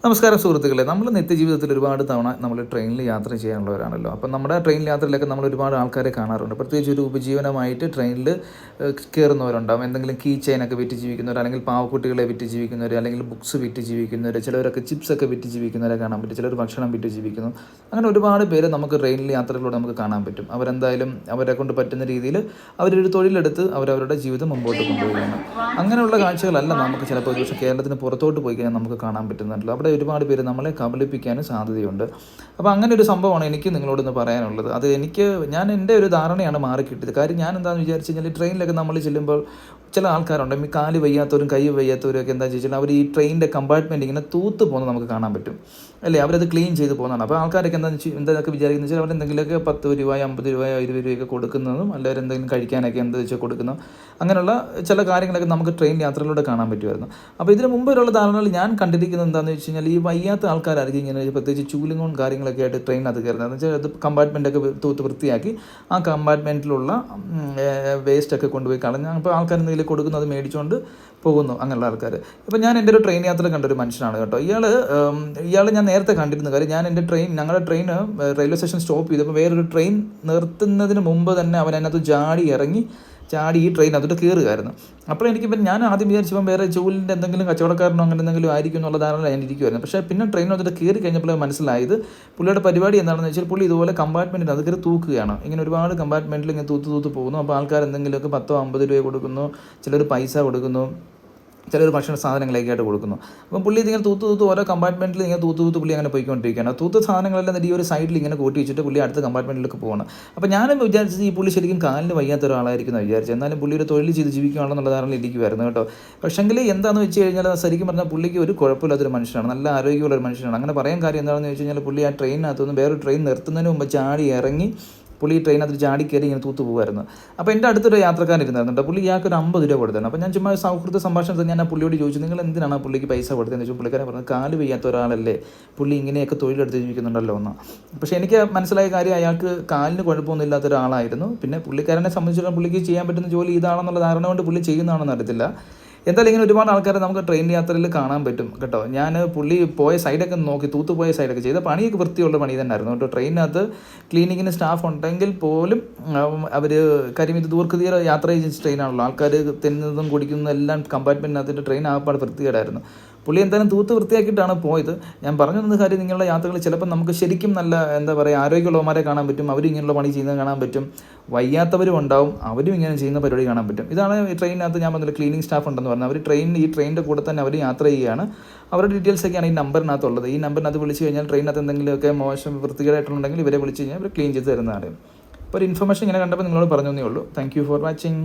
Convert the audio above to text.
നമസ്കാരം സുഹൃത്തുക്കളെ. നമ്മൾ നിത്യജീവിതത്തിൽ ഒരുപാട് തവണ നമ്മൾ ട്രെയിനിൽ യാത്ര ചെയ്യാനുള്ളവരാണല്ലോ. അപ്പം നമ്മുടെ ട്രെയിൻ യാത്രയിലൊക്കെ നമ്മൾ ഒരുപാട് ആൾക്കാരെ കാണാറുണ്ട്. പ്രത്യേകിച്ച് ഒരു ഉപജീവനമായിട്ട് ട്രെയിനിൽ കയറുന്നവരുണ്ടാവും. എന്തെങ്കിലും കീ ചെയിനൊക്കെ വിറ്റ് ജീവിക്കുന്നവർ, അല്ലെങ്കിൽ പാവക്കുട്ടികളെ വിറ്റ് ജീവിക്കുന്നവർ, അല്ലെങ്കിൽ ബുക്സ് വിറ്റ് ജീവിക്കുന്നവർ, ചിലവരൊക്കെ ചിപ്സൊക്കെ വിറ്റ് ജീവിക്കുന്നവരെ കാണാൻ പറ്റും. ചിലർ ഭക്ഷണം വിറ്റ് ജീവിക്കുന്നു. അങ്ങനെ ഒരുപാട് പേര് നമുക്ക് ട്രെയിനിൽ യാത്രകളിലൂടെ നമുക്ക് കാണാൻ പറ്റും. അവരെന്തായാലും അവരെ കൊണ്ട് പറ്റുന്ന രീതിയിൽ അവരൊരു തൊഴിലെടുത്ത് അവരവരുടെ ജീവിതം മുമ്പോട്ട് കൊണ്ടുപോവുകയാണ്. അങ്ങനെയുള്ള കാഴ്ചകളല്ല നമുക്ക് ചിലപ്പോൾ ഒരുപക്ഷെ കേരളത്തിന് പുറത്തോട്ട് പോയി കഴിഞ്ഞാൽ നമുക്ക് കാണാൻ പറ്റുന്നുണ്ടല്ലോ. അവിടെ ഒരുപാട് പേര് നമ്മളെ കബളിപ്പിക്കാനും സാധ്യതയുണ്ട്. അപ്പോൾ അങ്ങനെ ഒരു സംഭവമാണ് എനിക്ക് നിങ്ങളോടൊന്ന് പറയാനുള്ളത്. അത് ഞാൻ എൻ്റെ ഒരു ധാരണയാണ് മാറിക്കിട്ടിയത്. കാര്യം ഞാൻ എന്താണെന്ന് വിചാരിച്ചു കഴിഞ്ഞാൽ ട്രെയിനിലൊക്കെ നമ്മൾ ചെല്ലുമ്പോൾ ചില ആൾക്കാരുണ്ട്, ഈ കാല് വയ്യാത്തവരും കൈ വയ്യാത്തവരും ഒക്കെ എന്താ വെച്ചാൽ അവർ ഈ ട്രെയിനിൻ്റെ കമ്പാർട്ട്മെൻറ്റ് ഇങ്ങനെ തൂത്ത് പോകുന്നത് നമുക്ക് കാണാൻ പറ്റും അല്ലേ. അവരത് ക്ലീൻ ചെയ്ത് പോകുന്നതാണ്. അപ്പോൾ ആൾക്കാരൊക്കെ എന്തൊക്കെ വിചാരിക്കുന്നത് വെച്ചാൽ അവരെന്തെങ്കിലുമൊക്കെ 10 രൂപ 50 രൂപ 20 രൂപയൊക്കെ കൊടുക്കുന്നതും അല്ലെങ്കിൽ എന്തെങ്കിലും കഴിക്കാനൊക്കെ എന്താ വെച്ചാൽ കൊടുക്കുന്നു. അങ്ങനെയുള്ള ചില കാര്യങ്ങളൊക്കെ നമുക്ക് ട്രെയിൻ യാത്രയിലൂടെ കാണാൻ പറ്റുമായിരുന്നു. അപ്പോൾ ഇതിന് മുമ്പുള്ള ധാരണകൾ ഞാൻ കണ്ടിരിക്കുന്നത് എന്താണെന്ന് വെച്ച് കഴിഞ്ഞാൽ ഈ വയ്യാത്ത ആൾക്കാരായിരിക്കും ഇങ്ങനെ പ്രത്യേകിച്ച് ചൂലിങ്ങോൺ കാര്യങ്ങളൊക്കെ ആയിട്ട് ട്രെയിനകത്ത് കയറുന്നത്. എന്ന് വെച്ചാൽ അത് കമ്പാർട്ട്മെൻറ്റൊക്കെ തൂത്ത് വൃത്തിയാക്കി ആ കമ്പാർട്ട്മെൻറ്റിലുള്ള വേസ്റ്റൊക്കെ കൊണ്ടുപോയി കളഞ്ഞ് അപ്പോൾ ആൾക്കാർ എന്തെങ്കിലും കൊടുക്കുന്നു, അത് മേടിച്ചുകൊണ്ട് പോകുന്നു. അങ്ങനെയുള്ള ആൾക്കാർ. ഇപ്പോൾ ഞാൻ എൻ്റെ ഒരു ട്രെയിൻ യാത്ര കണ്ടൊരു മനുഷ്യനാണ് കേട്ടോ. ഇയാൾ ഞാൻ നേരത്തെ കണ്ടിരുന്നു. കാര്യം ഞങ്ങളുടെ ട്രെയിൻ റെയിൽവേ സ്റ്റേഷൻ സ്റ്റോപ്പ് ചെയ്തപ്പോൾ വേറൊരു ട്രെയിൻ നിർത്തുന്നതിന് മുമ്പ് തന്നെ അവൻ അതിനകത്ത് ചാടി ഈ ട്രെയിൻ അതിട്ട് കയറുകയായിരുന്നു. അപ്പോൾ ഞാൻ ആദ്യം വിചാരിച്ചപ്പം വേറെ ജോലിൻ്റെ എന്തെങ്കിലും കച്ചവടക്കാരനോ അങ്ങനെ എന്തെങ്കിലും ആയിരിക്കും എന്നുള്ള ധാരണ ഞാൻ ഇരിക്കുമായിരുന്നു. പക്ഷേ പിന്നെ ട്രെയിൻ അതിട്ട് കയറി കഴിഞ്ഞപ്പോൾ മനസ്സിലായത് പുള്ളിയുടെ പരിപാടി എന്താണെന്ന് വെച്ചാൽ പുള്ളി ഇതുപോലെ കമ്പാർട്ട്മെൻറ്റിന് അത് കയറി തൂക്കുകയാണ്. ഇങ്ങനെ ഒരുപാട് കമ്പാർട്ട്മെൻറ്റിൽ ഇങ്ങനെ തൂത്ത് പോകുന്നു. അപ്പോൾ ആൾക്കാർ എന്തെങ്കിലുമൊക്കെ 10-50 രൂപ കൊടുക്കുന്നു, ചിലർ പൈസ കൊടുക്കുന്നു, ചിലർ ഭക്ഷണ സാധനങ്ങളൊക്കെ ആയിട്ട് കൊടുക്കുന്നു. അപ്പം പുള്ളി ഇതിങ്ങനെ തൂത്ത് ഓരോ കമ്പാർട്ട്മെൻറ്റിൽ ഇങ്ങനെ തൂത്ത് പുള്ളി അങ്ങനെ പോയിക്കൊണ്ടിരിക്കുകയാണ്. തൂത്ത് സാധനങ്ങളെല്ലാം ഈ ഒരു സൈഡിൽ ഇങ്ങനെ കൂട്ടി വെച്ചിട്ട് പുള്ളി അടുത്ത കമ്പാർട്ട്മെൻറ്റിലേക്ക് പോകണം. അപ്പോൾ ഞാനും വിചാരിച്ചത് ഈ പുള്ളി ശരിക്കും കാലിന് വയ്യാത്ത ഒരാളായിരിക്കും എന്ന് വിചാരിച്ചു. എന്നാലും പുള്ളി ഒരു തൊഴിൽ ചെയ്ത് ജീവിക്കുകയാണെന്നുള്ള ധാരണയിൽ ഇരിക്കുമായിരുന്നു കേട്ടോ. പക്ഷേങ്കിൽ എന്താണെന്ന് വെച്ച് കഴിഞ്ഞാൽ ശരിക്കും പറഞ്ഞാൽ പുള്ളിക്ക് ഒരു കുഴപ്പമില്ലാത്തൊരു മനുഷ്യനാണ്, നല്ല ആരോഗ്യമുള്ള ഒരു മനുഷ്യനാണ്. അങ്ങനെ പറയാൻ കാര്യം എന്താണെന്ന് വെച്ച് കഴിഞ്ഞാൽ പുള്ളി ആ ട്രെയിനകത്തുനിന്ന് വേറൊരു ട്രെയിൻ നിർത്തുന്നതിന് മുമ്പ് ചാടി ഇറങ്ങി പുള്ളി ട്രെയിനകത്ത് ചാടി കയറി ഇങ്ങനെ തൂത്ത് പോകുമായിരുന്നു. അപ്പോൾ എൻ്റെ അടുത്തൊരു യാത്രക്കാരൻ ഇരുന്നായിരുന്നു. പുള്ളി ഇയാൾക്ക് ഒരു 50 രൂപ കൊടുത്തായിരുന്നു. അപ്പോൾ ഞാൻ ചുമ്മാ സൗഹൃദ സംഭാഷണത്തിൽ ഞാൻ ആ പുള്ളിയോട് ചോദിച്ചു, നിങ്ങൾ എന്തിനാണ് പുള്ളിക്ക് പൈസ കൊടുത്തതെന്ന് ചോദിച്ചു. പുള്ളിക്കാരൻ പറഞ്ഞത് കാല് വയ്യാത്ത ഒരാളല്ലേ, പുള്ളി ഇങ്ങനെയൊക്കെ തൊഴിലെടുത്ത് ജീവിക്കുന്നുണ്ടല്ലോ എന്ന്. പക്ഷേ എനിക്ക് മനസ്സിലായ കാര്യം അയാൾക്ക് കാലിന് കുഴപ്പമൊന്നും ഇല്ലാത്ത ഒരാളായിരുന്നു. പിന്നെ പുള്ളിക്കാരനെ സംബന്ധിച്ചിടത്തോളം പുള്ളിക്ക് ചെയ്യാൻ പറ്റുന്ന ജോലി ഇതാണെന്നുള്ള ധാരണ കൊണ്ട് പുള്ളി ചെയ്യുന്നതാണെന്ന് അറിയത്തില്ല. എന്തായാലും ഇങ്ങനെ ഒരുപാട് ആൾക്കാരെ നമുക്ക് ട്രെയിൻ യാത്രയിൽ കാണാൻ പറ്റും കേട്ടോ. ഞാൻ പുള്ളി പോയ സൈഡൊക്കെ നോക്കി, തൂത്തുപോയ സൈഡൊക്കെ ചെയ്ത പണിയൊക്കെ വൃത്തിയുള്ള പണി തന്നെ ആയിരുന്നു കേട്ടോ. ട്രെയിനകത്ത് ക്ലീനിങ്ങിന് സ്റ്റാഫ് ഉണ്ടെങ്കിൽ പോലും അവർ കാര്യം ഇത് ദൂർഘദൂര യാത്ര ഏജൻസി ട്രെയിനാണല്ലോ. ആൾക്കാർ തിന്നുന്നതും കുടിക്കുന്നതും എല്ലാം കമ്പാർട്ട്മെൻറ്റിനകത്തിൻ്റെ ട്രെയിൻ ആപ്പാട് വൃത്തികേടായിരുന്നു. പുള്ളി എന്തായാലും തൂത്ത് വൃത്തിയാക്കിയിട്ടാണ് പോയത്. ഞാൻ പറഞ്ഞു തന്ന കാര്യം, നിങ്ങളുടെ യാത്രകൾ ചിലപ്പോൾ നമുക്ക് ശരിക്കും നല്ല ആരോഗ്യമുള്ളവന്മാരെ കാണാൻ പറ്റും, അവരും ഇങ്ങനെയുള്ള പണി ചെയ്യുന്നത് കാണാൻ പറ്റും. വയ്യാത്തവരും ഉണ്ടാവും, അവരും ഇങ്ങനെ ചെയ്യുന്ന പരിപാടി കാണാൻ പറ്റും. ഇതാണ് ട്രെയിനകത്ത് ഞാൻ പറഞ്ഞില്ല, ക്ലീനിങ് സ്റ്റാഫ് ഉണ്ടെന്ന് പറഞ്ഞാൽ അവർ ഈ ട്രെയിനിൻ്റെ കൂടെ തന്നെ അവർ യാത്ര ചെയ്യുകയാണ്. അവരുടെ ഡീറ്റെയിൽസൊക്കെയാണ് ഈ നമ്പറിനകത്തുള്ളത്. ഈ നമ്പറിനകത്ത് വിളിച്ച് കഴിഞ്ഞാൽ ട്രെയിനകത്ത് എന്തെങ്കിലുമൊക്കെ മോശം വൃത്തികേടായിട്ടുണ്ടെങ്കിൽ ഇവരെ വിളിച്ച് കഴിഞ്ഞാൽ അവർ ക്ലീൻ ചെയ്ത് തരുന്നതാണ്. അപ്പോൾ ഒരു ഇൻഫർമേഷൻ ഇങ്ങനെ കണ്ടപ്പോൾ നിങ്ങളോട് പറഞ്ഞു തന്നേ ഉള്ളൂ. Thank you for watching.